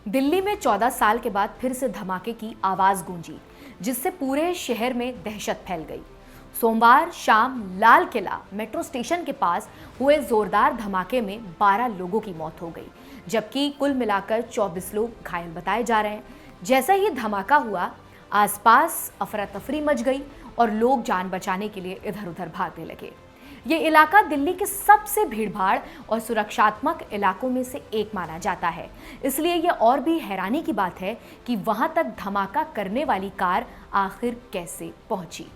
दिल्ली में 14 साल के बाद फिर से धमाके की आवाज गूंजी, जिससे पूरे शहर में दहशत फैल गई। सोमवार शाम लाल किला मेट्रो स्टेशन के पास हुए जोरदार धमाके में 12 लोगों की मौत हो गई, जबकि कुल मिलाकर 24 लोग घायल बताए जा रहे हैं। जैसा ही धमाका हुआ, आसपास अफरा तफरी मच गई और लोग जान बचाने के लिए इधर उधर भागने लगे। ये इलाका दिल्ली के सबसे भीड़भाड़ और सुरक्षात्मक इलाकों में से एक माना जाता है। इसलिए ये और भी हैरानी की बात है कि वहां तक धमाका करने वाली कार आखिर कैसे पहुंची।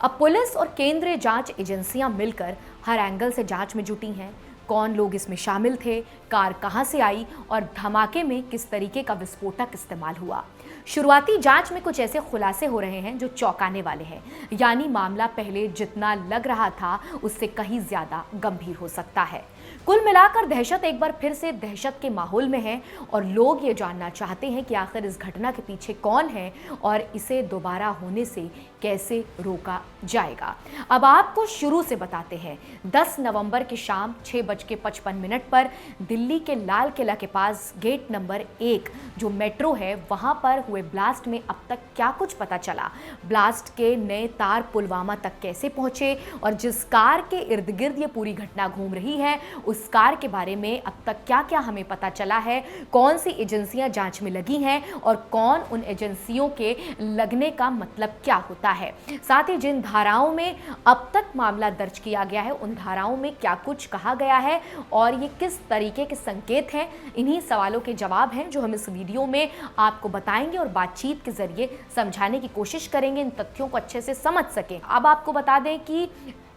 अब पुलिस और केंद्रीय जांच एजेंसियां मिलकर हर एंगल से जांच में जुटी हैं। कौन लोग इसमें शामिल थे, कार कहां से आई और धमाके में किस तरीके का विस्फोटक इस्तेमाल हुआ। शुरुआती जांच में कुछ ऐसे खुलासे हो रहे हैं जो चौंकाने वाले हैं, यानी मामला पहले जितना लग रहा था उससे कहीं ज्यादा गंभीर हो सकता है। कुल मिलाकर दहशत एक बार फिर से दहशत के माहौल में है और लोग ये जानना चाहते हैं कि आखिर इस घटना के पीछे कौन है और इसे दोबारा होने से कैसे रोका जाएगा। अब आपको शुरू से बताते हैं। 10 नवंबर की शाम 6:55 पर दिल्ली के लाल किला के पास गेट नंबर 1 जो मेट्रो है, वहां पर हुए ब्लास्ट में अब तक क्या कुछ पता चला, ब्लास्ट के नए तार पुलवामा तक कैसे पहुंचे और जिस कार के इर्द गिर्द ये पूरी घटना घूम रही है उस कार के बारे में अब तक क्या क्या हमें पता चला है, कौन सी एजेंसियां जांच में लगी हैं और कौन उन एजेंसियों के लगने का मतलब क्या होता है। साथ ही जिन धाराओं में अब तक मामला दर्ज किया गया है उन धाराओं में क्या कुछ कहा गया है और ये किस तरीके के संकेत हैं, इन्हीं सवालों के जवाब हैं जो हम इस वीडियो में आपको बताएंगे और बातचीत के जरिए समझाने की कोशिश करेंगे, इन तथ्यों को अच्छे से समझ सकें। अब आपको बता दें कि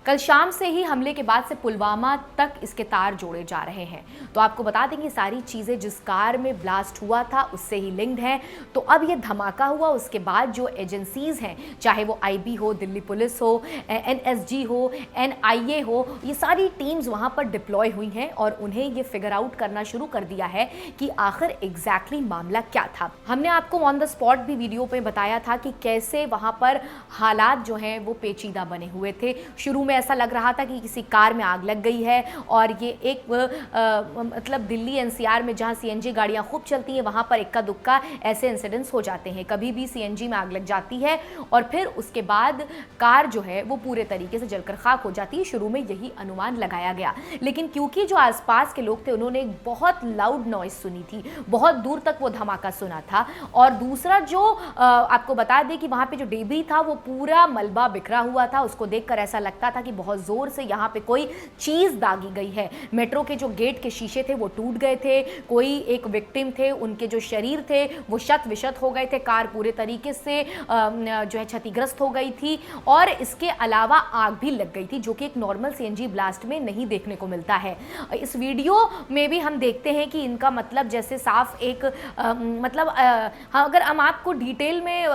कल शाम से ही हमले के बाद से पुलवामा तक इसके तार जोड़े जा रहे हैं। तो आपको बता दें कि सारी चीज़ें जिस कार में ब्लास्ट हुआ था उससे ही लिंक्ड हैं। तो अब ये धमाका हुआ उसके बाद जो एजेंसीज हैं, चाहे वो आईबी हो, दिल्ली पुलिस हो, एनएसजी हो, एनआईए हो, ये सारी टीम्स वहाँ पर डिप्लॉय हुई हैं और उन्हें ये फिगर आउट करना शुरू कर दिया है कि आखिर एग्जैक्टली मामला क्या था। हमने आपको ऑन द स्पॉट भी वीडियो पे बताया था कि कैसे वहाँ पर हालात जो हैं वो पेचीदा बने हुए थे। शुरू में ऐसा लग रहा था कि किसी कार में आग लग गई है और ये एक मतलब दिल्ली एनसीआर में जहां सीएनजी गाड़ियां खूब चलती हैं वहां पर इक्का दुक्का ऐसे इंसिडेंट्स हो जाते हैं, कभी भी सीएनजी में आग लग जाती है और फिर उसके बाद कार जो है वो पूरे तरीके से जलकर खाक हो जाती है। शुरू में यही अनुमान लगाया गया, लेकिन क्योंकि जो आसपास के लोग थे उन्होंने एक बहुत लाउड नॉइस सुनी थी, बहुत दूर तक वो धमाका सुना था और दूसरा जो आपको बता दें कि वहां पे जो डेब्री था वो पूरा मलबा बिखरा हुआ था, उसको देखकर ऐसा लगता था कि बहुत जोर से यहाँ पे कोई चीज दागी गई है। मेट्रो के जो गेट के शीशे थे वो टूट गए थे, कोई एक विक्टिम थे उनके जो शरीर थे वो शत विशत हो गए थे, कार पूरे तरीके से जो है क्षतिग्रस्त हो गई थी और इसके अलावा आग भी लग गई थी, जो कि एक नॉर्मल सीएनजी ब्लास्ट में नहीं देखने को मिलता है। इस वीडियो में भी हम देखते हैं कि इनका मतलब जैसे साफ एक मतलब अगर हम आपको डिटेल में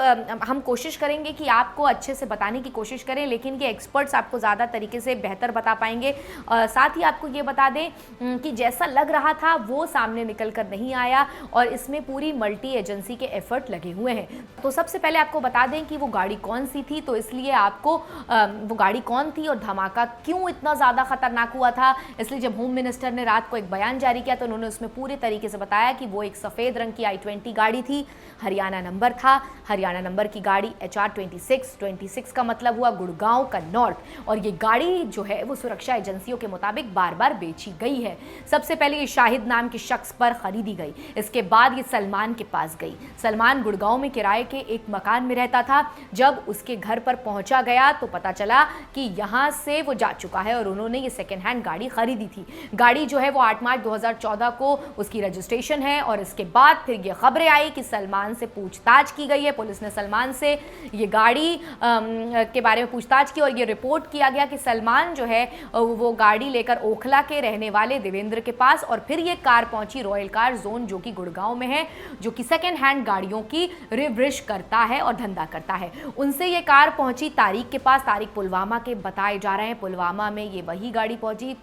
हम कोशिश करेंगे कि आपको अच्छे से बताने की कोशिश करें, लेकिन ये एक्सपर्ट्स आपको ज़्यादा तरीके से बेहतर बता पाएंगे। साथ ही आपको ये बता दें कि जैसा लग रहा था वो सामने निकल कर नहीं आया और इसमें पूरी मल्टी एजेंसी के एफर्ट लगे हुए हैं। तो सबसे पहले आपको बता दें कि वो गाड़ी कौन सी थी, तो इसलिए आपको वो गाड़ी कौन थी और धमाका क्यों इतना ज़्यादा खतरनाक हुआ था, इसलिए जब होम मिनिस्टर ने रात को एक बयान जारी किया तो उन्होंने उसमें पूरे तरीके से बताया कि वो एक सफ़ेद रंग की i20 गाड़ी थी, हरियाणा नंबर था, हरियाणा नंबर की गाड़ी HR26 का मतलब हुआ गुड़गांव का नॉर्थ, और ये गाड़ी जो है वो सुरक्षा एजेंसियों के मुताबिक बार बार बेची गई है। सबसे पहले ये शाहिद नाम के शख्स पर खरीदी गई, इसके बाद ये सलमान के पास गई। सलमान गुड़गांव में किराए के एक मकान में रहता था। जब उसके घर पर पहुंचा गया तो पता चला कि यहाँ से वो जा चुका है और उन्होंने ये सेकेंड हैंड गाड़ी खरीदी थी। गाड़ी जो है वो 8 मार्च 2014 को उसकी रजिस्ट्रेशन है और इसके बाद फिर ये खबरें आई कि सलमान से पूछताछ की गई है। पुलिस ने सलमान से ये गाड़ी के बारे में पूछताछ की और ये रिपोर्ट किया गया कि सलमान जो है वो गाड़ी लेकर ओखला के रहने वाले देवेंद्र के पास और फिर ये कार पहुंची रॉयल कार जोन जो कि गुड़गांव में है, जो कि सेकेंड हैंड गाड़ियों की रिवृश करता है और धंधा करता है। उनसे ये कार पहुंची तारिक के पास, तारिक पुलवामा के बताए जा रहे हैं। पुलवामा में ये वही गाड़ी पहुंची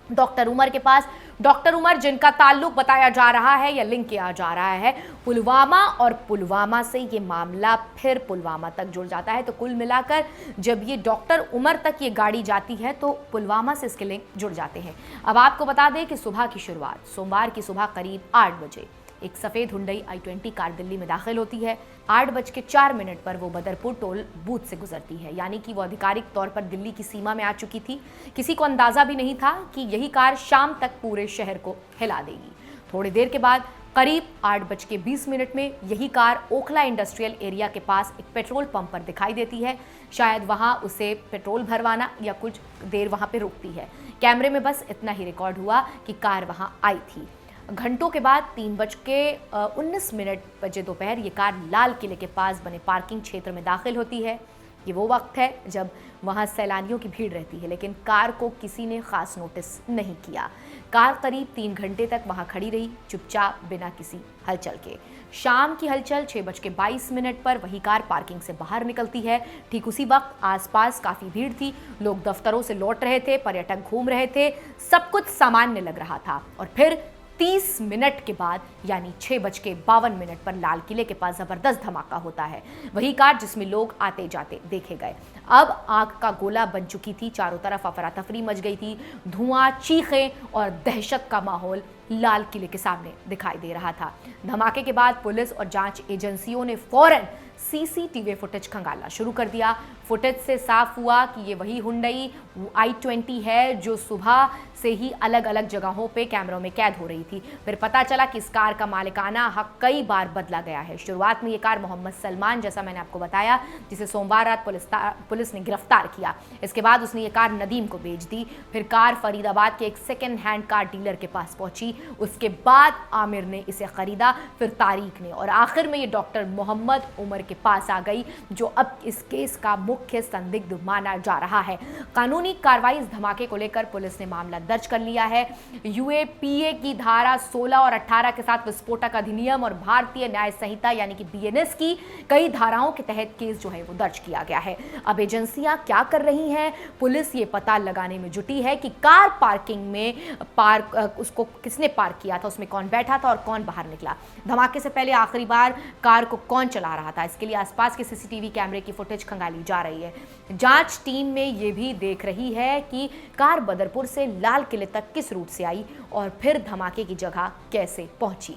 डॉक्टर उमर के पास, डॉक्टर उमर जिनका ताल्लुक बताया जा रहा है या लिंक किया जा रहा है पुलवामा, और पुलवामा से ये मामला फिर पुलवामा तक जुड़ जाता है। तो कुल मिलाकर जब ये डॉक्टर उमर तक ये गाड़ी जाती है तो पुलवामा से इसके लिंक जुड़ जाते हैं। अब आपको बता दें कि सुबह की शुरुआत सोमवार की सुबह करीब 8 बजे एक सफेद हुंडई i20 कार दिल्ली में दाखिल होती है। 8:04 पर वो बदरपुर टोल बूथ से गुजरती है, यानी कि वो आधिकारिक तौर पर दिल्ली की सीमा में आ चुकी थी। किसी को अंदाजा भी नहीं था कि यही कार शाम तक पूरे शहर को हिला देगी। थोड़ी देर के बाद करीब 8:20 में यही कार ओखला इंडस्ट्रियल एरिया के पास एक पेट्रोल पंप पर दिखाई देती है। शायद वहां उसे पेट्रोल भरवाना या कुछ देर वहां पे रुकती है। कैमरे में बस इतना ही रिकॉर्ड हुआ कि कार वहां आई थी। घंटों के बाद 3:19 बजे दोपहर ये कार लाल किले के पास बने पार्किंग क्षेत्र में दाखिल होती है। ये वो वक्त है जब वहाँ सैलानियों की भीड़ रहती है, लेकिन कार को किसी ने खास नोटिस नहीं किया। कार करीब 3 घंटे तक वहाँ खड़ी रही, चुपचाप, बिना किसी हलचल के। शाम की हलचल 6:22 पर वही कार पार्किंग से बाहर निकलती है। ठीक उसी वक्त आसपास काफ़ी भीड़ थी, लोग दफ्तरों से लौट रहे थे, पर्यटक घूम रहे थे, सब कुछ सामान्य लग रहा था। और फिर 30 मिनट के बाद यानी 6:52 पर लाल किले के पास जबरदस्त धमाका होता है। वही कार जिसमें लोग आते जाते देखे गए अब आग का गोला बन चुकी थी। चारों तरफ अफरा तफरी मच गई थी। धुआं, चीखें और दहशत का माहौल लाल किले के सामने दिखाई दे रहा था। धमाके के बाद पुलिस और जांच एजेंसियों ने फौरन सीसीटीवी फुटेज खंगालना शुरू कर दिया। फुटेज से साफ हुआ कि ये वही हुंडई i20 है जो सुबह से ही अलग अलग जगहों पे कैमरों में कैद हो रही थी। फिर पता चला कि इस कार का मालिकाना हक कई बार बदला गया है। शुरुआत में ये कार मोहम्मद सलमान, जैसा मैंने आपको बताया, जिसे सोमवार रात पुलिस ने गिरफ्तार किया। इसके बाद उसने ये कार नदीम को बेच दी। फिर कार फरीदाबाद के एक सेकेंड हैंड कार डीलर के पास पहुंची। उसके बाद आमिर ने इसे खरीदा, फिर तारिक ने, और आखिर में ये डॉक्टर मोहम्मद उमर के पास आ गई, जो अब इस केस का मुख्य संदिग्ध माना जा रहा है। कानूनी कार्रवाई इस धमाके को लेकर पुलिस ने मामला दर्ज कर लिया है। यूएपीए की धारा 16 और 18 के साथ विस्फोटक अधिनियम और भारतीय न्याय संहिता यानी कि बीएनएस की कई धाराओं के तहत केस जो है वो दर्ज किया गया है। अब एजेंसियां क्या कर रही हैं? पुलिस ये पता लगाने में जुटी है कि कार पार्किंग में उसको किसने पार्क किया था, उसमें कौन बैठा था और कौन बाहर निकला। धमाके से पहले आखिरी बार कार को कौन चला रहा था, इसके लिए आसपास के सीसीटीवी कैमरे की फुटेज खंगाली जा रही है। जांच टीम में ये भी देख रही है कि कार बदरपुर से लाल किले तक किस रूट से आई और फिर धमाके की जगह कैसे पहुंची।